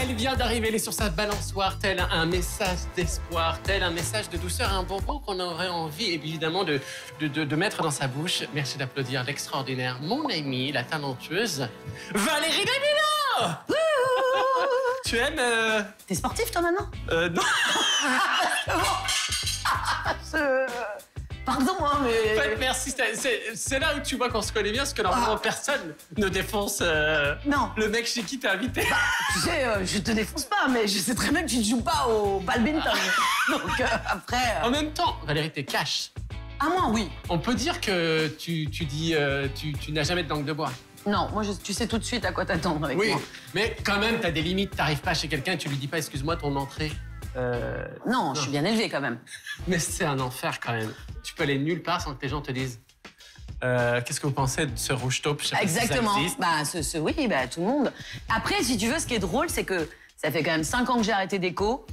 elle vient d'arriver, elle est sur sa balançoire, tel un message d'espoir, tel un message de douceur, un bonbon qu'on aurait envie, évidemment, de mettre dans sa bouche. Merci d'applaudir l'extraordinaire, mon amie, la talentueuse, Valérie Damido. Tu aimes... T'es sportif, toi, maintenant? Non. Pardon, hein, mais... En fait, merci, c'est là où tu vois qu'on se connaît bien, parce que normalement, personne ne défonce Non. le mec chez qui t'es invité. Tu sais, je te défonce pas, mais je sais très bien que tu ne joues pas au badminton. Donc, après... En même temps, Valérie, t'es cash. À moi, oui. On peut dire que tu n'as jamais de langue de bois. Non, moi, tu sais tout de suite à quoi t'attendre avec Oui, moi. mais quand même, t'as des limites. T'arrives pas chez quelqu'un et tu lui dis pas, excuse-moi, ton entrée. Non, je suis bien élevée quand même. Mais c'est un enfer quand même. Tu peux aller nulle part sans que les gens te disent qu'est-ce que vous pensez de ce rouge taupe? Je sais pas Exactement. si ça existe. Bah, oui, bah, tout le monde. Après, si tu veux, ce qui est drôle, c'est que ça fait quand même 5 ans que j'ai arrêté déco.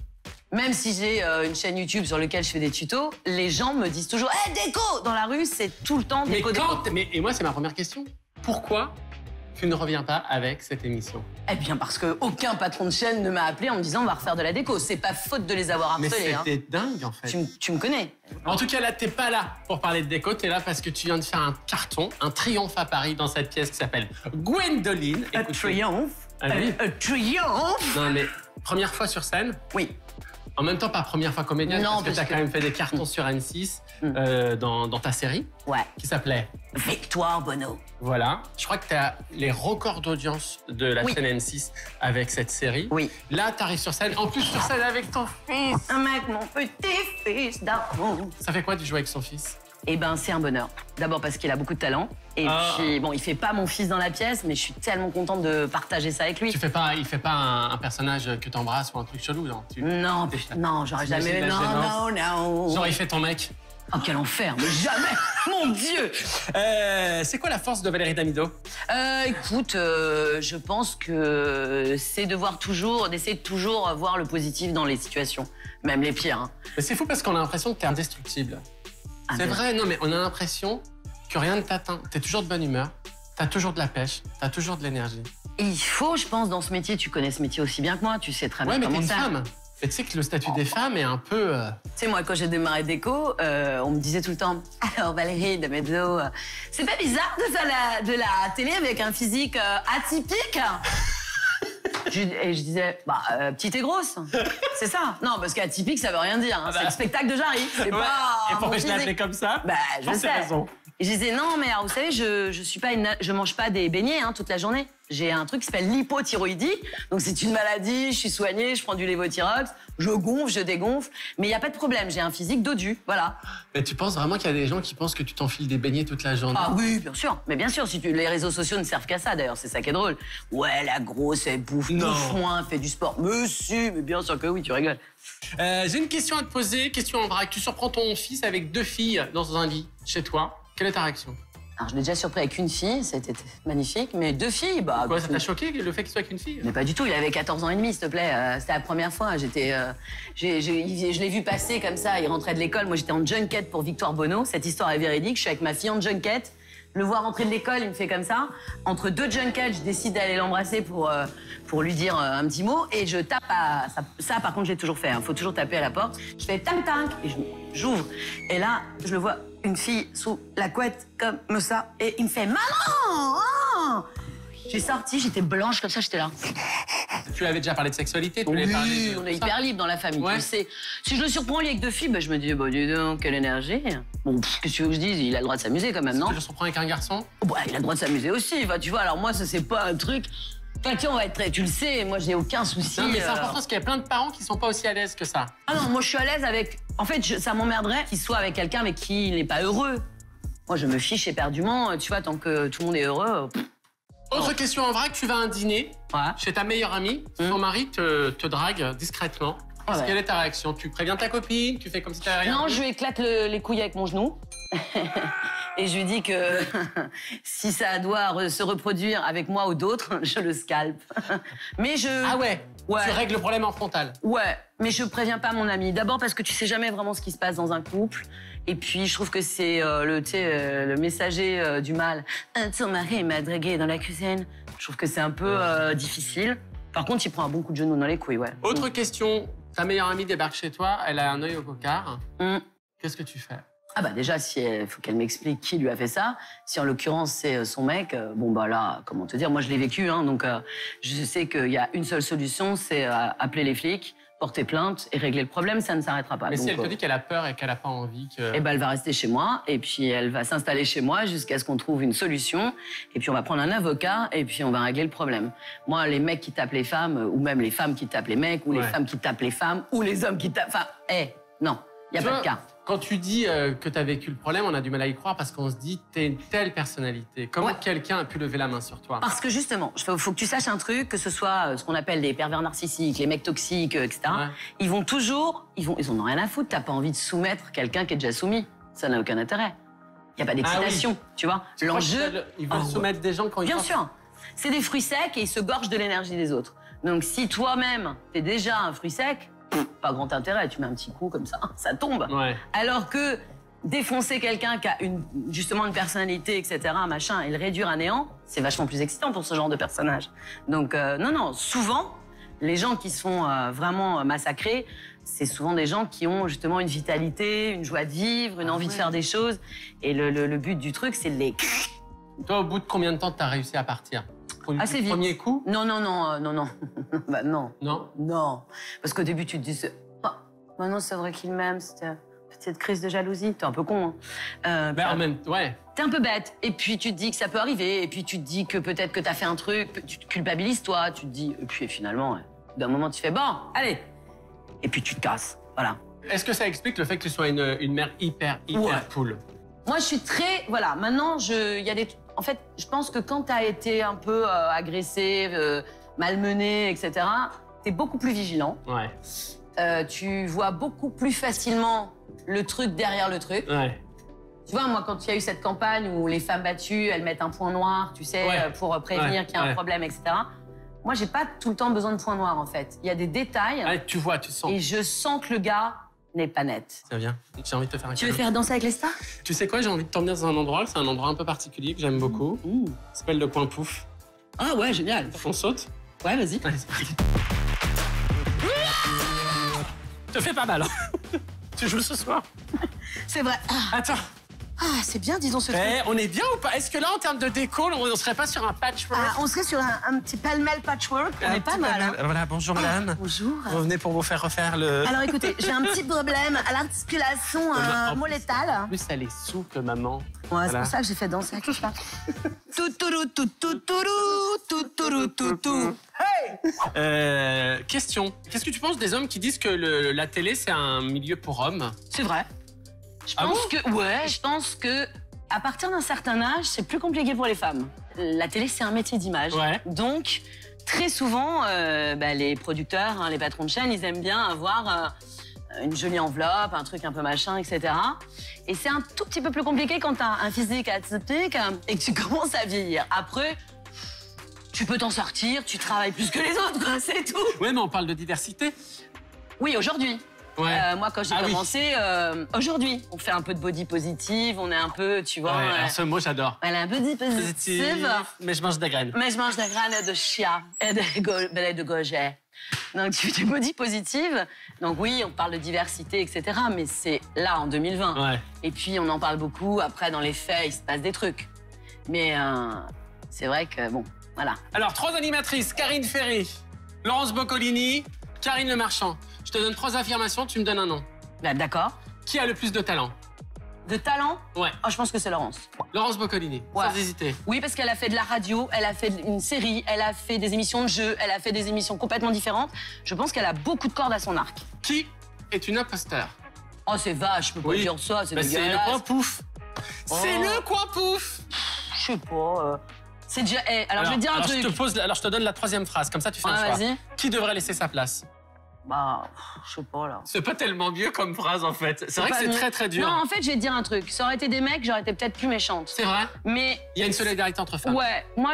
Même si j'ai une chaîne YouTube sur laquelle je fais des tutos, les gens me disent toujours « Hey, déco !» Dans la rue, c'est tout le temps déco, Et moi, c'est ma première question. Pourquoi tu ne reviens pas avec cette émission? Eh bien, parce qu'aucun patron de chaîne ne m'a appelé en me disant « On va refaire de la déco ». C'est pas faute de les avoir harcelés. Mais c'était dingue, en fait. Tu me connais. En tout cas, là, t'es pas là pour parler de déco. T'es là parce que tu viens de faire un carton, un triomphe à Paris dans cette pièce qui s'appelle Gwendoline. Un triomphe. Ah oui. Un triomphe. Non, mais première fois sur scène. Oui. En même temps, pas première fois comédienne, Non, parce que t'as quand même fait des cartons sur N6 dans ta série. Ouais. Qui s'appelait Victoire Bono. Voilà. Je crois que t'as les records d'audience de la chaîne N6 avec cette série. Oui. Là, t'arrives sur scène, en plus sur scène avec ton fils. Avec mon petit-fils d'amour. Ça fait quoi de jouer avec son fils? Eh ben, c'est un bonheur. D'abord parce qu'il a beaucoup de talent. Et puis, bon, il fait pas mon fils dans la pièce, mais je suis tellement contente de partager ça avec lui. Il fait pas un personnage que t'embrasses ou un truc chelou, non? Non, non, j'aurais jamais... Non. Genre, il fait ton mec. Oh, quel enfer, mais jamais. Mon Dieu. C'est quoi la force de Valérie Damido? Écoute, je pense que c'est d'essayer de toujours voir le positif dans les situations, même les pires. Hein. Mais c'est fou parce qu'on a l'impression que t'es indestructible. C'est vrai, non, mais on a l'impression que rien ne t'atteint. T'es toujours de bonne humeur, t'as toujours de la pêche, t'as toujours de l'énergie. Il faut, je pense, dans ce métier, tu connais ce métier aussi bien que moi, tu sais très bien comment ça. Ouais, mais t'es une femme. Et tu sais que le statut des femmes est un peu... Tu sais, moi, quand j'ai démarré déco, on me disait tout le temps « Alors, Valérie Damido, c'est pas bizarre de faire de la télé avec un physique atypique ?» Et je disais, petite et grosse, c'est ça. Non, parce qu'atypique, ça veut rien dire. Hein. C'est le spectacle de Jarry. C'est pas et pourquoi je l'ai appelé comme ça? Bah, je sais. Raison. Et je disais, non, mais alors, vous savez, je mange pas des beignets toute la journée. J'ai un truc qui s'appelle l'hypothyroïdie. Donc, c'est une maladie, je suis soignée, je prends du lévothyrox, je gonfle, je dégonfle. Mais il n'y a pas de problème, j'ai un physique dodu, voilà. Mais tu penses vraiment qu'il y a des gens qui pensent que tu t'enfiles des beignets toute la journée? Ah oui, bien sûr. Mais bien sûr, les réseaux sociaux ne servent qu'à ça, d'ailleurs. C'est ça qui est drôle. Ouais, la grosse, elle bouffe moins, fait du sport. Mais si, mais bien sûr que oui, tu rigoles. J'ai une question à te poser, question en vrac. Tu surprends ton fils avec 2 filles dans un lit, chez toi. Quelle est ta réaction? Alors, je l'ai déjà surpris avec une fille, c'était magnifique, mais 2 filles, bah... Quoi, ça t'a choqué le fait qu'il soit avec une fille? Mais pas du tout, il avait 14 ans et demi, s'il te plaît. C'était la première fois, je l'ai vu passer comme ça, il rentrait de l'école, moi j'étais en junket pour Victoire Bono, cette histoire est véridique, je suis avec ma fille en junket, le voir rentrer de l'école, il me fait comme ça. Entre 2 junkets, je décide d'aller l'embrasser pour lui dire un petit mot, et je tape à... Ça, par contre, je l'ai toujours fait, faut toujours taper à la porte. Je fais tank-tank, et j'ouvre, et là, je le vois... Une fille sous la couette, comme ça, et il me fait « Maman oh !» J'ai sorti, j'étais blanche comme ça, j'étais là. Tu avais déjà parlé de sexualité? Oui, on est hyper libre dans la famille, tu sais. Si je le surprends lui avec 2 filles, je me dis « Dis donc, quelle énergie !» Bon, qu'est-ce que tu veux que je dise? Il a le droit de s'amuser quand même, non? Tu le surprends avec un garçon? Il a le droit de s'amuser aussi, tu vois. Alors moi, ça, c'est pas un truc... Toi, on va être tu le sais, moi, j'ai aucun souci. Non, mais c'est important parce qu'il y a plein de parents qui sont pas aussi à l'aise que ça. Ah non, moi, je suis à l'aise avec... En fait, ça m'emmerderait qu'il soit avec quelqu'un avec qui il n'est pas heureux. Moi, je me fiche éperdument, tu vois, tant que tout le monde est heureux... Autre question en vrac, tu vas à un dîner chez ta meilleure amie, son mari te drague discrètement. Quelle est ta réaction? Tu préviens ta copine? Tu fais comme si t'avais rien? Non, je lui éclate les couilles avec mon genou. Et je lui dis que si ça doit se reproduire avec moi ou d'autres, je le scalpe. Mais Ah ouais. Tu règles le problème en frontal? Ouais, mais je préviens pas mon ami. D'abord parce que tu sais jamais vraiment ce qui se passe dans un couple. Et puis, je trouve que c'est le messager du mal. Ton mari m'a dragué dans la cuisine. Je trouve que c'est un peu difficile. Par contre, il prend un bon coup de genou dans les couilles, ouais. Autre question, ta meilleure amie débarque chez toi, elle a un œil au cocard. Qu'est-ce que tu fais? Ah bah déjà, il faut qu'elle m'explique qui lui a fait ça. Si en l'occurrence c'est son mec, bon bah là, comment te dire, moi je l'ai vécu, hein, donc je sais qu'il y a une seule solution, c'est appeler les flics, porter plainte et régler le problème, ça ne s'arrêtera pas. Mais donc, si elle te dit qu'elle a peur et qu'elle n'a pas envie que... Eh ben elle va rester chez moi et puis elle va s'installer chez moi jusqu'à ce qu'on trouve une solution et puis on va prendre un avocat et puis on va régler le problème. Moi, les mecs qui tapent les femmes ou même les femmes qui tapent les mecs ou les femmes qui tapent les femmes ou les hommes qui tapent... Enfin, non, il n'y a pas de cas. Quand tu dis que tu as vécu le problème, on a du mal à y croire parce qu'on se dit t'es une telle personnalité. Comment quelqu'un a pu lever la main sur toi? Parce que justement, faut que tu saches un truc, que ce soit ce qu'on appelle les pervers narcissiques, les mecs toxiques, etc. Ils vont toujours, ils en ont rien à foutre. T'as pas envie de soumettre quelqu'un qui est déjà soumis. Ça n'a aucun intérêt. Il y a pas d'excitation, tu vois. L'enjeu, ils veulent soumettre des gens quand ils... Bien sûr. C'est des fruits secs et ils se gorgent de l'énergie des autres. Donc si toi-même t'es déjà un fruit sec, pas grand intérêt, tu mets un petit coup comme ça tombe. Alors que défoncer quelqu'un qui a justement une personnalité, etc., machin, et le réduire à néant, c'est vachement plus excitant pour ce genre de personnage. Donc non, souvent, les gens qui se font vraiment massacrer, c'est souvent des gens qui ont justement une vitalité, une joie de vivre, une envie de faire des choses. Et le but du truc, c'est de les... Toi, au bout de combien de temps t'as réussi à partir? Assez vite. Premier coup? Non. Bah non. Non? Non. Parce qu'au début, tu te dis, non, c'est vrai qu'il m'aime, c'était une petite crise de jalousie. T'es un peu con, hein. En même temps, T'es un peu bête. Et puis tu te dis que ça peut arriver. Et puis tu te dis que peut-être que t'as fait un truc. Tu te culpabilises, toi. Tu te dis, et puis finalement, d'un moment, tu fais, bon, allez. Et puis tu te casses. Voilà. Est-ce que ça explique le fait que tu sois une mère hyper cool? Moi, je suis très... Voilà, maintenant, il y a des... En fait, je pense que quand t'as été un peu agressé, malmené, etc., t'es beaucoup plus vigilant. Tu vois beaucoup plus facilement le truc derrière le truc. Tu vois, moi, quand il y a eu cette campagne où les femmes battues, elles mettent un point noir, tu sais, pour prévenir qu'il y a un problème, etc., moi, j'ai pas tout le temps besoin de points noirs, en fait. Il y a des détails. Tu vois, tu sens. Et je sens que le gars n'est pas net. Ça vient. J'ai envie de te faire un Tu veux faire danser avec les stars? Tu sais quoi, j'ai envie de t'emmener dans un endroit, c'est un endroit un peu particulier que j'aime beaucoup. Ça s'appelle le Coin Pouf. Ah ouais, génial. On saute? Ouais, vas-y. Allez, c'est parti. Te fais pas mal, hein. Tu joues ce soir? C'est vrai. Attends. Ah, c'est bien, disons ce truc. On est bien ou pas? Est-ce que là, en termes de déco, on serait pas sur un patchwork? On serait sur un petit pêle-mêle patchwork. On est pas mal. Hein. Voilà, bonjour madame. Bonjour. Vous venez pour vous faire refaire le... Alors écoutez, j'ai un petit problème à l'articulation molletale. En plus, elle est souple, maman. Ouais, c'est pour ça que j'ai fait danser avec ça. Hey! Question. Qu'est-ce que tu penses des hommes qui disent que la télé, c'est un milieu pour hommes? C'est vrai. Je pense que à partir d'un certain âge, c'est plus compliqué pour les femmes. La télé, c'est un métier d'image. Donc, très souvent, les producteurs, les patrons de chaîne, ils aiment bien avoir une jolie enveloppe, un truc un peu machin, etc. Et c'est un tout petit peu plus compliqué quand t'as un physique atypique et que tu commences à vieillir. Après, tu peux t'en sortir, tu travailles plus que les autres, quoi, c'est tout. Ouais, mais on parle de diversité. Oui, aujourd'hui. Moi, quand j'ai commencé, aujourd'hui, on fait un peu de body positive, on est un peu, tu vois... ce mot, j'adore. Elle est un peu body positive. Mais je mange des graines. Mais je mange des graines de chia et de gojet. Donc, tu fais du body positive. Donc oui, on parle de diversité, etc. Mais c'est là, en 2020. Et puis, on en parle beaucoup. Après, dans les faits, il se passe des trucs. Mais c'est vrai que, bon, voilà. Alors, 3 animatrices. Karine Ferry, Laurence Boccolini, Karine Le Marchand. Je te donne 3 affirmations, tu me donnes un nom. D'accord. Qui a le plus de talent? De talent? Ouais. Oh, je pense que c'est Laurence. Laurence Boccolini, sans hésiter. Oui, parce qu'elle a fait de la radio, elle a fait une série, elle a fait des émissions de jeux, elle a fait des émissions complètement différentes. Je pense qu'elle a beaucoup de cordes à son arc. Qui est une imposteur? Oh, c'est vache, je peux pas dire ça, c'est dégueulasse. C'est le Coin Pouf. C'est le Coin Pouf. Je sais pas. C'est déjà... alors, je vais te dire un truc. Je te donne la 3e phrase, comme ça tu fais un choix. Vas-y. Qui devrait laisser sa place? Bah, je sais pas, là. C'est pas tellement mieux comme phrase, en fait. C'est vrai que c'est très, très dur. Non, en fait, je vais te dire un truc. Ça aurait été des mecs, j'aurais été peut-être plus méchante. C'est vrai? Mais... Il y a une solidarité entre femmes. Ouais. Moi,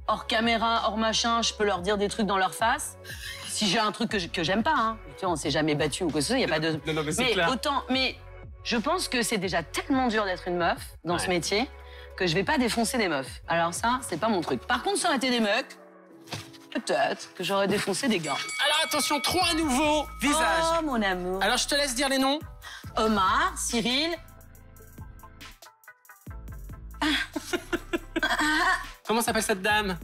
hors caméra, hors machin, je peux leur dire des trucs dans leur face. Si j'ai un truc que j'aime pas, hein. Tu vois, on s'est jamais battu ou quoi que ce soit, il y a pas de... Non, mais c'est clair. Mais je pense que c'est déjà tellement dur d'être une meuf dans ce métier que je vais pas défoncer des meufs. Alors ça, c'est pas mon truc. Par contre, ça aurait été des mecs... peut-être que j'aurais défoncé des gars. Alors attention, 3 nouveaux visages. Oh, mon amour. Alors je te laisse dire les noms. Omar, Cyril. Comment s'appelle cette dame?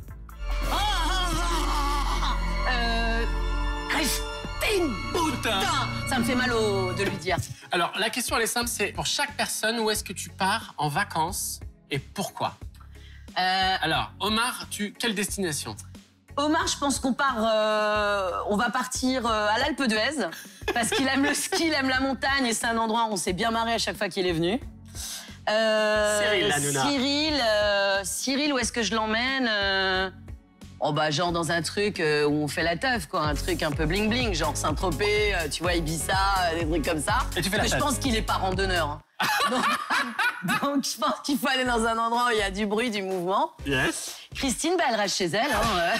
Christine. Putain. Ça me fait mal de lui dire. Alors la question elle est simple, c'est pour chaque personne, où est-ce que tu pars en vacances et pourquoi? Alors Omar, quelle destination? Omar, je pense qu'on on va partir à l'Alpe d'Huez parce qu'il aime le ski, il aime la montagne et c'est un endroit où on s'est bien marré à chaque fois qu'il est venu. Cyril, la Nouna. Cyril, où est-ce que je l'emmène Oh bah genre dans un truc où on fait la teuf, quoi, un truc un peu bling bling, genre Saint-Tropez, tu vois, Ibiza, des trucs comme ça. Et tu fais la Mais je fête. pense qu'il est pas randonneur. Hein. donc je pense qu'il faut aller dans un endroit où il y a du bruit, du mouvement. Yes. Christine, bah, elle reste chez elle. Hein.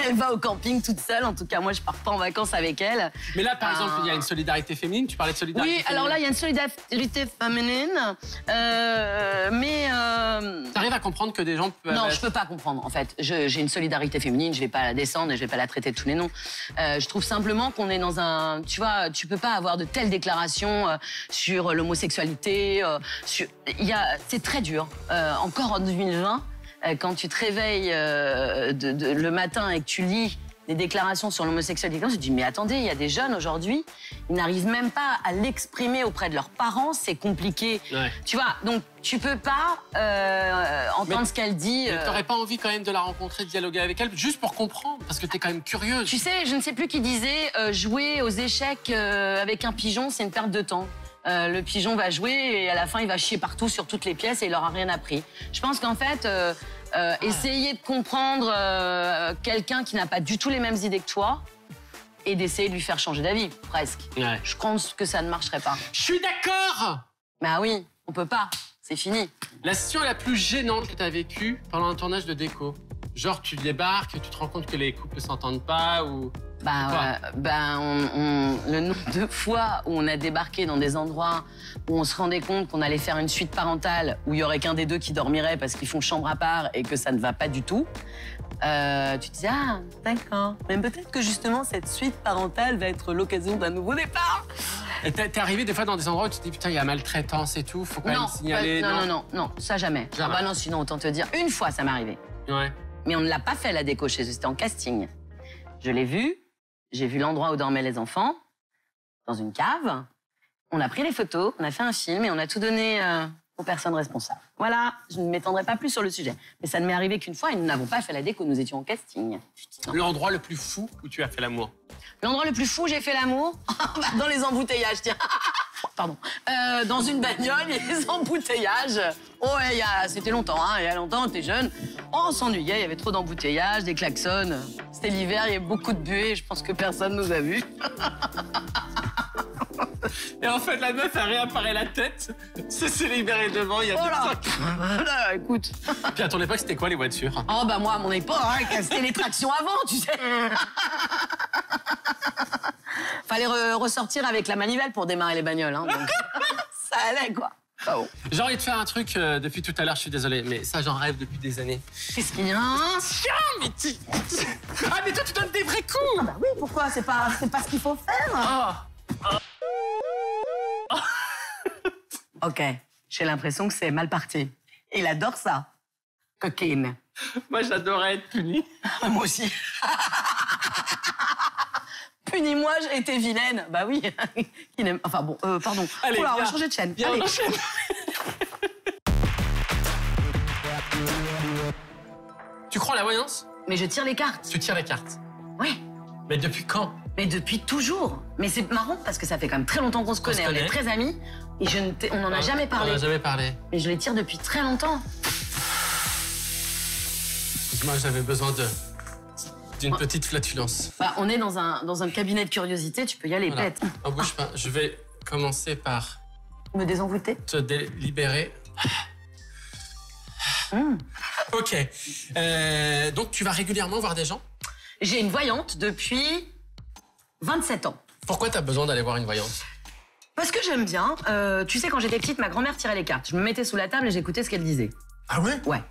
Elle va au camping toute seule. En tout cas, moi, je pars pas en vacances avec elle. Mais là, par exemple, il y a une solidarité féminine. Tu parlais de solidarité Oui, féminine. alors là, il y a une solidarité féminine. T'arrives à comprendre que des gens peuvent... Non, je peux pas comprendre, en fait. J'ai une solidarité féminine, je vais pas la descendre et je vais pas la traiter de tous les noms. Je trouve simplement qu'on est dans un... Tu vois, tu peux pas avoir de telles déclarations sur l'homosexualité. C'est très dur. Encore en 2020, quand tu te réveilles le matin et que tu lis des déclarations sur l'homosexualité, je te dis, mais attendez, il y a des jeunes aujourd'hui, ils n'arrivent même pas à l'exprimer auprès de leurs parents, c'est compliqué. Ouais. Tu vois, donc tu peux pas entendre ce qu'elle dit. Mais t'aurais pas envie quand même de la rencontrer, de dialoguer avec elle, juste pour comprendre, parce que t'es quand même curieuse. Tu sais, je ne sais plus qui disait, jouer aux échecs avec un pigeon, c'est une perte de temps. Le pigeon va jouer et à la fin, il va chier partout sur toutes les pièces et il aura rien appris. Je pense qu'en fait, essayer de comprendre quelqu'un qui n'a pas du tout les mêmes idées que toi et d'essayer de lui faire changer d'avis, presque. Ouais. Je pense que ça ne marcherait pas. Je suis d'accord. Bah oui, on peut pas. C'est fini. La situation la plus gênante que t'as vécue pendant un tournage de déco. Genre, tu débarques, tu te rends compte que les couples ne s'entendent pas ou... Le nombre de fois où on a débarqué dans des endroits où on se rendait compte qu'on allait faire une suite parentale où il y aurait qu'un des deux qui dormirait parce qu'ils font chambre à part et que ça ne va pas du tout, tu te dis, ah, d'accord. Mais peut-être que justement, cette suite parentale va être l'occasion d'un nouveau départ. Et t'es arrivé des fois dans des endroits où tu te dis, putain, il y a maltraitance et tout, faut quand même signaler. Non, ça jamais. Jamais. Ah bah non, sinon, autant te dire, une fois, ça m'est arrivé. Ouais. Mais on ne l'a pas fait, la déco chez eux, c'était en casting. Je l'ai vu, j'ai vu l'endroit où dormaient les enfants, dans une cave. On a pris les photos, on a fait un film et on a tout donné aux personnes responsables. Voilà, je ne m'étendrai pas plus sur le sujet. Mais ça ne m'est arrivé qu'une fois et nous n'avons pas fait la déco, nous étions en casting. L'endroit le plus fou où tu as fait l'amour? L'endroit le plus fou où j'ai fait l'amour? Dans les embouteillages, tiens. Pardon. Dans une bagnole, les embouteillages. Oh, ouais, c'était longtemps, hein. Il y a longtemps, t'es jeune. Oh, on s'ennuyait, il y avait trop d'embouteillages, des klaxons. C'était l'hiver, il y avait beaucoup de buée. Je pense que personne nous a vus. Et en fait, la meuf, elle réapparaît la tête. C'est libéré devant, il y a Oh des là. trucs. Voilà, écoute. Puis à ton époque, c'était quoi les voitures? Oh, bah moi, à mon époque, hein, c'était les tractions avant, tu sais. Fallait ressortir avec la manivelle pour démarrer les bagnoles, hein, donc ça allait, quoi. Ah bon. J'ai envie de faire un truc depuis tout à l'heure, je suis désolé, mais ça, j'en rêve depuis des années. Qu'est-ce qu'il y a? Tiens, mais Ah, mais toi, tu donnes des vrais coups! Ah bah oui, pourquoi? C'est pas ce qu'il faut faire. Ok, j'ai l'impression que c'est mal parti. Il adore ça. Coquine. Moi, j'adorais être puni. Moi aussi. Punis-moi, j'ai été vilaine. Bah oui. Qui n'aime... Enfin bon, pardon. Allez, on va viens. changer de chaîne. Viens, Allez. on enchaîne. Tu crois à la voyance? Mais je tire les cartes. Tu tires les cartes. Oui. Mais depuis quand? Mais depuis toujours. Mais c'est marrant parce que ça fait quand même très longtemps qu'on se connaît. On est très amis. Et on n'en a jamais parlé. On n'en a jamais parlé. Mais je les tire depuis très longtemps. Moi, j'avais besoin d'une petite flatulence. Bah, on est dans un cabinet de curiosité. Tu peux y aller, Voilà. pète. Oh, bouge pas. Je vais commencer par Me désenvoûter. te libérer. Ok. Donc, tu vas régulièrement voir des gens? J'ai une voyante depuis 27 ans. Pourquoi tu as besoin d'aller voir une voyante? Parce que j'aime bien. Tu sais, quand j'étais petite, ma grand-mère tirait les cartes. Je me mettais sous la table et j'écoutais ce qu'elle disait. Ah ouais? Ouais.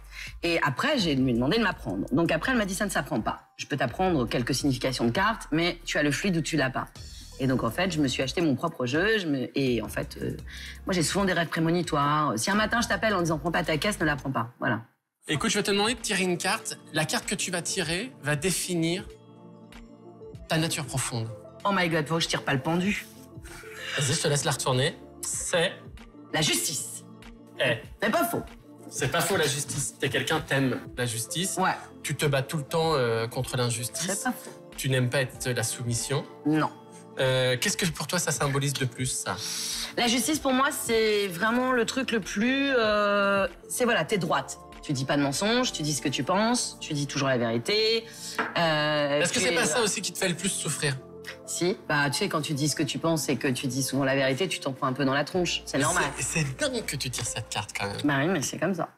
Et après, j'ai lui demandé de m'apprendre. Donc après, elle m'a dit, ça ne s'apprend pas. Je peux t'apprendre quelques significations de cartes, mais tu as le fluide ou tu l'as pas. Et donc, en fait, je me suis acheté mon propre jeu. Et en fait, moi, j'ai souvent des rêves prémonitoires. Si un matin, je t'appelle en disant, prends pas ta caisse, ne la prends pas. Voilà. Écoute, je vais te demander de tirer une carte. La carte que tu vas tirer va définir ta nature profonde. Oh my God, faut que je tire pas le pendu. Vas-y, je te laisse la retourner. C'est... La justice. Eh, C'est pas faux. c'est pas faux, la justice. T'es quelqu'un, t'aimes la justice. Ouais. Tu te bats tout le temps contre l'injustice. C'est pas faux. Tu n'aimes pas être la soumission. Non. Qu'est-ce que pour toi ça symbolise de plus, ça? La justice, pour moi, c'est vraiment le truc le plus... c'est voilà, t'es droite. Tu dis pas de mensonges, tu dis ce que tu penses, tu dis toujours la vérité. Est-ce que c'est pas ça aussi qui te fait le plus souffrir? Si, bah tu sais, quand tu dis ce que tu penses et que tu dis souvent la vérité, tu t'en prends un peu dans la tronche. C'est normal. C'est dingue que tu tires cette carte quand même. Bah oui, mais c'est comme ça.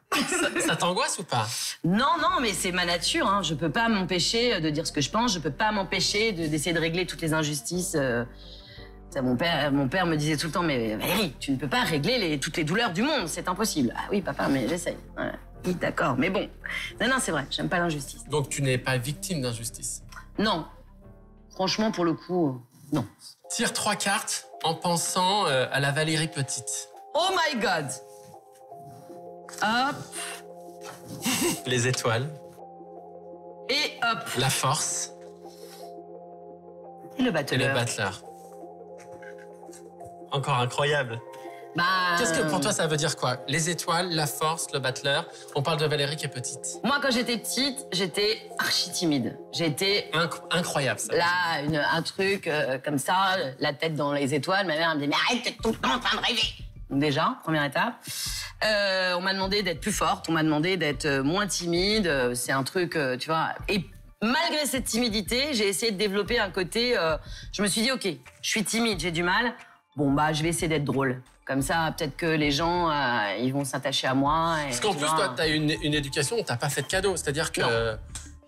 Ça t'angoisse ou pas? Non, non, mais c'est ma nature. Hein. Je peux pas m'empêcher de dire ce que je pense. Je peux pas m'empêcher d'essayer de régler toutes les injustices. Ça, mon père me disait tout le temps, mais Valérie, tu ne peux pas régler toutes les douleurs du monde. C'est impossible. Ah oui, papa, mais j'essaye. Ouais. Oui, d'accord, mais bon. Non, non, c'est vrai. J'aime pas l'injustice. Donc tu n'es pas victime d'injustice? Non. Franchement, pour le coup, non. Tire 3 cartes en pensant à la Valérie petite. Oh my God. Hop. Les étoiles. Et hop. La force. Et le Et battleur. le battleur. Encore incroyable. Bah... Qu'est-ce que pour toi ça veut dire quoi? Les étoiles, la force, le battleur. On parle de Valérie qui est petite. Moi, quand j'étais petite, j'étais archi timide. J'étais Incroyable ça. là, un truc comme ça, la tête dans les étoiles. Ma mère elle me disait, mais arrête, t'es tout le temps en train de rêver. Donc déjà, première étape. On m'a demandé d'être plus forte, on m'a demandé d'être moins timide. C'est un truc, tu vois. Et malgré cette timidité, j'ai essayé de développer un côté... je me suis dit, OK, je suis timide, j'ai du mal. Bon, bah, je vais essayer d'être drôle. Comme ça, peut-être que les gens, ils vont s'attacher à moi. Parce qu'en plus, toi, t'as une éducation où t'as pas fait de cadeau. C'est-à-dire que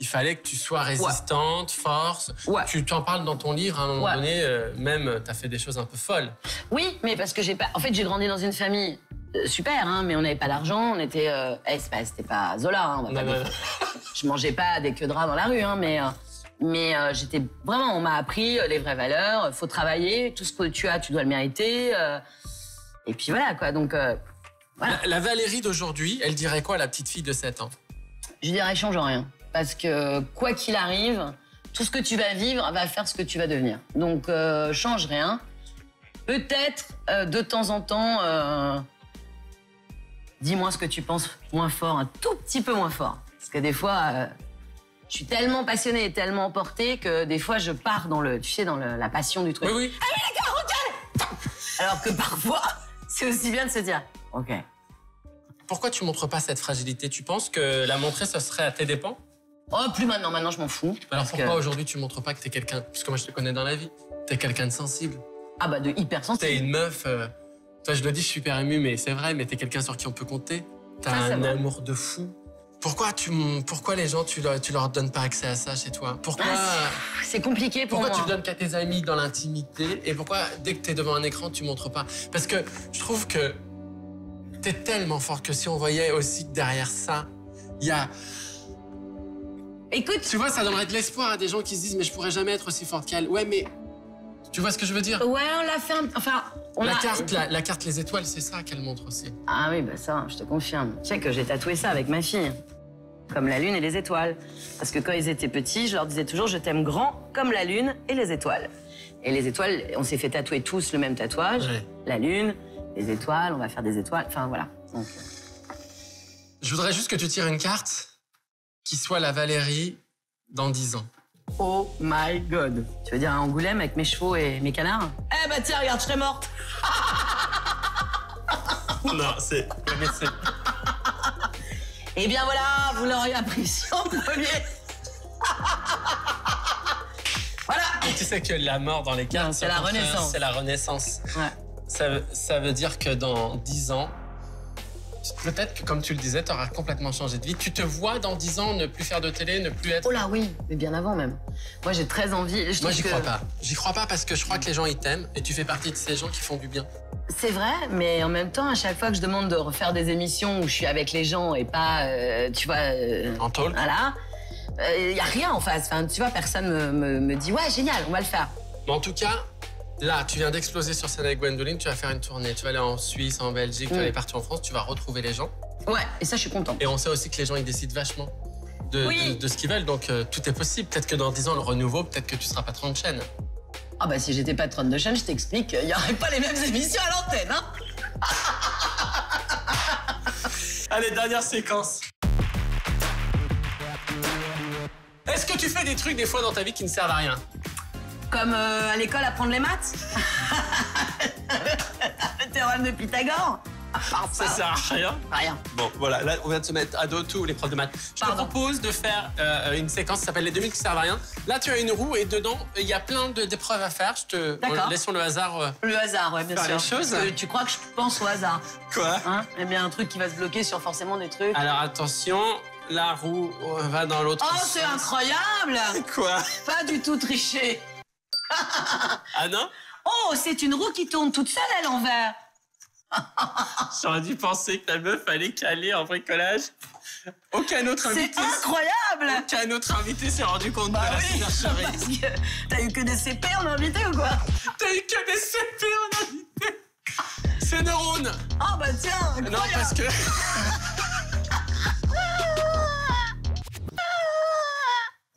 il fallait que tu sois résistante, force. Ouais. Tu t'en parles dans ton livre à un moment donné. Même, t'as fait des choses un peu folles. Oui, mais parce que j'ai pas... En fait, j'ai grandi dans une famille super, hein, mais on n'avait pas d'argent. On était... c'était pas Zola, hein, on va pas dire. Je mangeais pas des queues de rats dans la rue, hein, mais j'étais... Vraiment, on m'a appris les vraies valeurs. Faut travailler. Tout ce que tu as, tu dois le mériter. Et puis voilà, quoi. Donc, voilà. La Valérie d'aujourd'hui, elle dirait quoi à la petite fille de 7 ans? Je dirais, change rien. Parce que quoi qu'il arrive, tout ce que tu vas vivre va faire ce que tu vas devenir. Donc, change rien. Peut-être, de temps en temps, dis-moi ce que tu penses moins fort, un tout petit peu moins fort. Parce que des fois, je suis tellement passionnée et tellement emportée que des fois, je pars dans la passion du truc. Oui, oui. Ah oui, d'accord, ok. Alors que parfois, c'est aussi bien de se dire, OK. Pourquoi tu montres pas cette fragilité? Tu penses que la montrer, ce serait à tes dépens? Oh, plus maintenant. Maintenant, je m'en fous. Alors pourquoi aujourd'hui tu montres pas que t'es quelqu'un... Puisque moi je te connais dans la vie. T'es quelqu'un de sensible. Ah bah, de hypersensible. T'es une meuf... Toi je le dis, je suis super ému, mais c'est vrai, mais t'es quelqu'un sur qui on peut compter. T'as Ça, c'est un vrai. amour de fou. Pourquoi les gens, tu leur donnes pas accès à ça chez toi? Pourquoi... C'est compliqué pour Pourquoi moi. tu le donnes qu'à tes amis dans l'intimité? Et pourquoi, dès que t'es devant un écran, tu montres pas? Parce que je trouve que t'es tellement forte que si on voyait aussi que derrière ça, il y a... Écoute, Tu vois, ça donnerait de l'espoir à des gens qui se disent « Mais je pourrais jamais être aussi forte qu'elle. » Ouais, mais... Tu vois ce que je veux dire? ouais, on l'a fait Enfin, on La a... carte les étoiles, c'est ça qu'elle montre aussi. Ah oui, bah ça, je te confirme. Tu sais que j'ai tatoué ça avec ma fille. Comme la lune et les étoiles. Parce que quand ils étaient petits, je leur disais toujours « Je t'aime grand comme la lune et les étoiles ». Et les étoiles, on s'est fait tatouer tous le même tatouage. Ouais. La lune, les étoiles, on va faire des étoiles. Enfin, voilà. Donc, Je voudrais juste que tu tires une carte qui soit la Valérie dans 10 ans. oh my God. Tu veux dire à Angoulême avec mes chevaux et mes canards? Eh bah tiens, regarde, je serais morte. Non, c'est... Mais c'est... Eh bien voilà, vous l'auriez apprécié en premier. Voilà. Et tu sais que la mort dans les cartes, Non, c'est la au contraire, renaissance. C'est la renaissance. Ouais. Ça veut dire que dans 10 ans, peut-être que, comme tu le disais, tu auras complètement changé de vie. Tu te vois dans 10 ans ne plus faire de télé, ne plus être... Oh là oui, mais bien avant même. Moi j'ai très envie. Moi, j'y crois pas. J'y crois pas parce que je crois que les gens, ils t'aiment et tu fais partie de ces gens qui font du bien. C'est vrai, mais en même temps, à chaque fois que je demande de refaire des émissions où je suis avec les gens et pas, tu vois... En talk. Voilà. Y a rien en face. Enfin, tu vois, personne me dit « Ouais, génial, on va le faire ». Mais en tout cas, là, tu viens d'exploser sur scène avec Gwendoline, tu vas faire une tournée. Tu vas aller en Suisse, en Belgique, tu vas aller partout en France, tu vas retrouver les gens. Ouais, et ça, je suis contente. Et on sait aussi que les gens, ils décident vachement de ce qu'ils veulent. Donc, tout est possible. Peut-être que dans 10 ans, le renouveau, peut-être que tu seras patron de chaîne. Ah bah si j'étais patronne de chaîne, je t'explique, il n'y aurait pas les mêmes émissions à l'antenne, hein. Allez, dernière séquence. Est-ce que tu fais des trucs des fois dans ta vie qui ne servent à rien? Comme à l'école apprendre les maths. Le théorème de Pythagore. Ça sert à rien. Rien. Bon, voilà, là, on vient de se mettre à dos tous les profs de maths. Je te propose de faire une séquence qui s'appelle les 2000 qui servent à rien. Là, tu as une roue et dedans, il y a plein d'épreuves à faire. Laissons le hasard. Le hasard, ouais, bien sûr. Les choses. Parce que tu crois que je pense au hasard. Quoi? Hein? Eh bien, un truc qui va se bloquer sur forcément des trucs. Alors, attention, la roue va dans l'autre sens. Oh, c'est incroyable! Quoi? Pas du tout triché. Ah non? Oh, c'est une roue qui tourne toute seule à l'envers. J'aurais dû penser que la meuf allait caler en bricolage. Aucun autre invité. C'est incroyable! Aucun autre invité s'est rendu compte de la supercherie. Parce que t'as eu que des CP en invité ou quoi? T'as eu que des CP en invité. C'est Neurones. Oh bah tiens, incroyable. Non, parce que...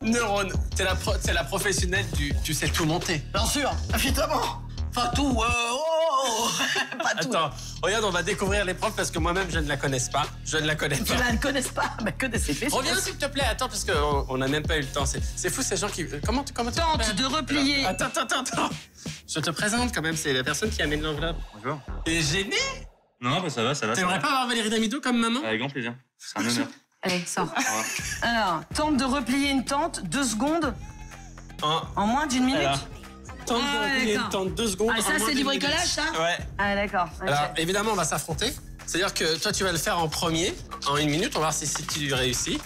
Neurones, t'es la professionnelle du tu sais tout monter. Bien sûr, évidemment. Enfin tout, pas tout. Attends, regarde, on va découvrir les profs parce que moi-même, je ne la connais pas. Je ne la connais pas. Tu la connais pas, mais que des CP. Reviens s'il te plaît, attends, parce qu'on n'a même pas eu le temps. C'est fou ces gens qui... Comment tu Tente de replier. Attends. Je te présente quand même, c'est la personne qui amène l'enveloppe. Bonjour. T'es gêné? Non, bah ça va. T'aimerais pas avoir Valérie Damido comme maman? Avec grand plaisir. C'est un honneur. Allez, sors. Alors, tente de replier une tente, 2 secondes, en moins d'1 minute. Alors, tente de replier une d'accord. tente 2 secondes. Ah, ça, c'est du bricolage, ça? Ouais. Ah, d'accord. ok. Alors, évidemment, on va s'affronter. C'est-à-dire que toi, tu vas le faire en premier, en 1 minute. On va voir si tu réussis.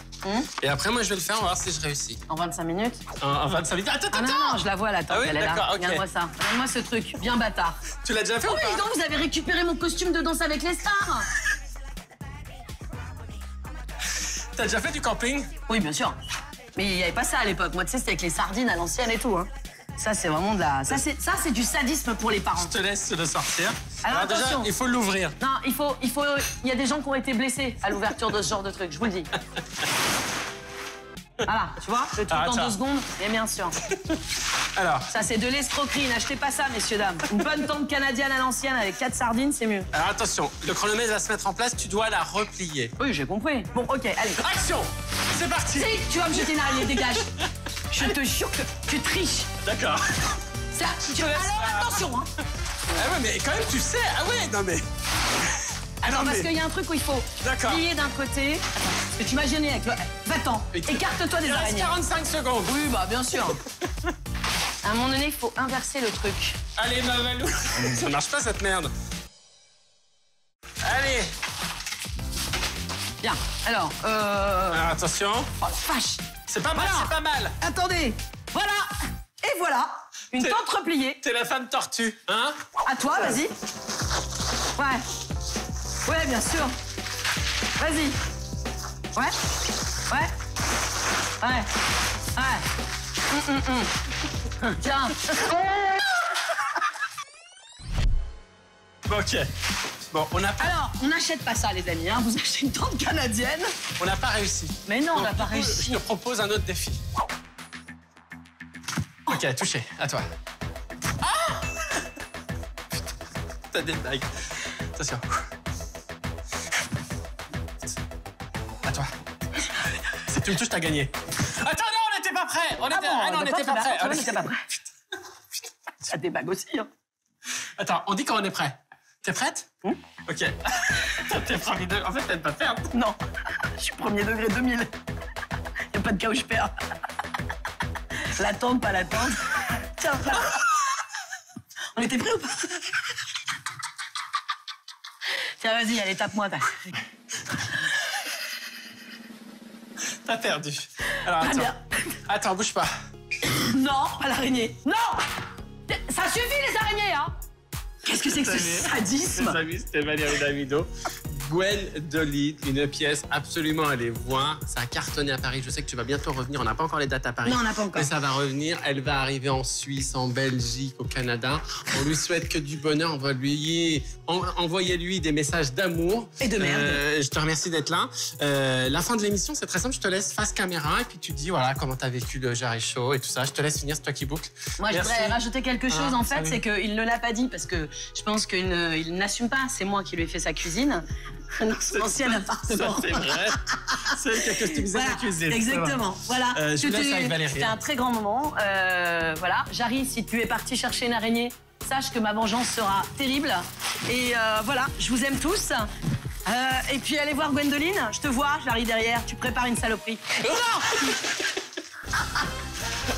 Et après, moi, je vais le faire. On va voir si je réussis. En 25 minutes? En 25 minutes. Attends. Non, je la vois, la tente, Ah oui, elle est là. d'accord, ok. Regarde-moi ça. Regarde-moi ce truc, bien bâtard. Tu l'as déjà fait ou Oui, pas? donc vous avez récupéré mon costume de danse avec les stars. T'as déjà fait du camping? Oui, bien sûr. Mais il n'y avait pas ça à l'époque. Moi, tu sais, c'était avec les sardines à l'ancienne et tout. Hein. Ça, c'est vraiment de la... Ça, c'est du sadisme pour les parents. Je te laisse le sortir. Alors, déjà, attention. il faut l'ouvrir. Non, il y a des gens qui ont été blessés à l'ouverture de ce genre de truc, je vous le dis. Voilà, tu vois, le truc en 2 secondes, et bien sûr. Alors, Ça, c'est de l'escroquerie. N'achetez pas ça, messieurs, dames. Une bonne tente canadienne à l'ancienne avec 4 sardines, c'est mieux. attention, le chronomètre va se mettre en place. Tu dois la replier. Oui, j'ai compris. Bon, OK, allez. Action! C'est parti! Si, tu vas me jeter une araignée, dégage. Je te jure que tu triches. D'accord. Ça, alors, attention, hein. Ah ouais, mais quand même, tu sais. Ah ouais, non mais... Alors, parce qu'il y a un truc où il faut D'accord. plier d'un côté. Attends, parce que tu m'as gêné avec le... Va-t'en, écarte-toi des Il reste araignées. 45 secondes. Oui, bah, bien sûr. À un moment donné, il faut inverser le truc. Allez, ma Valou. Ça marche pas, cette merde. Allez. Bien, alors, Alors, attention. Oh, vache. C'est pas mal, Voilà. c'est pas mal. Attendez, voilà. Et voilà, une tente repliée. T'es la femme tortue, hein? À toi, vas-y. Ouais. Ouais, bien sûr. Vas-y. Ouais. Ouais. Ouais. Ouais. Tiens. Ok. Bon, on n'a pas... Alors, on n'achète pas ça, les amis. Hein. Vous achetez une tente canadienne. On n'a pas réussi. Mais non, on n'a pas Je réussi. te propose un autre défi. Ok, touché. À toi. Ah! T'as des blagues. Attention. À toi. Si tu me touches, t'as gagné. Attends, non, on n'était pas prêts. On n'était pas prêts. On n'était pas prêts. Ça débague aussi. Hein. Attends, on dit quand on est prêt. T'es prête? Ok. T'es premier degré. En fait, t'aimes pas perdre. Non, je suis premier degré 2000. Y a pas de cas où je perds. La tente, pas la tente. Tiens, voilà. On était prêts ou pas? Tiens, vas-y, allez, tape-moi. T'as perdu. Alors, Très attends. bien. Attends, bouge pas. Non, pas l'araignée. Non! Ça suffit, les araignées, hein? Qu'est-ce que c'est que ce sadisme? Mes amis, c'était Valérie Damido. Gwendoline, une pièce absolument à aller voir. Ça a cartonné à Paris. Je sais que tu vas bientôt revenir. On n'a pas encore les dates à Paris. Non, on n'a pas encore. Mais ça va revenir. Elle va arriver en Suisse, en Belgique, au Canada. On lui souhaite que du bonheur. On va lui envoyer des messages d'amour. Et de merde. Je te remercie d'être là. La fin de l'émission, c'est très simple. Je te laisse face caméra et puis tu dis voilà comment t'as vécu le Jarry Show et tout ça. Je te laisse finir, c'est toi qui boucle. Moi, je voudrais rajouter quelque chose en fait, salut. c'est qu'il ne l'a pas dit parce que je pense qu'il n'assume pas. C'est moi qui lui ai fait sa cuisine. Dans son ancien appartement. Ça, c'est vrai. C'est elle qui a customisé la cuisine. Exactement. Voilà. Je vous laisse avec Valérie. C'était un très grand moment. Voilà. Jarry, si tu es parti chercher une araignée, sache que ma vengeance sera terrible. Et voilà, je vous aime tous. Et puis allez voir Gwendoline. Je te vois, j'arrive derrière. Tu prépares une saloperie.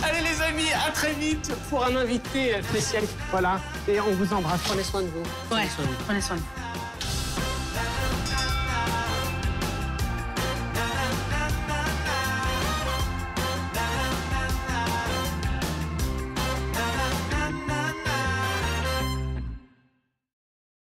Allez les amis, à très vite pour un invité spécial. Voilà. Et on vous embrasse. Prenez soin de vous. Ouais, prenez soin de vous.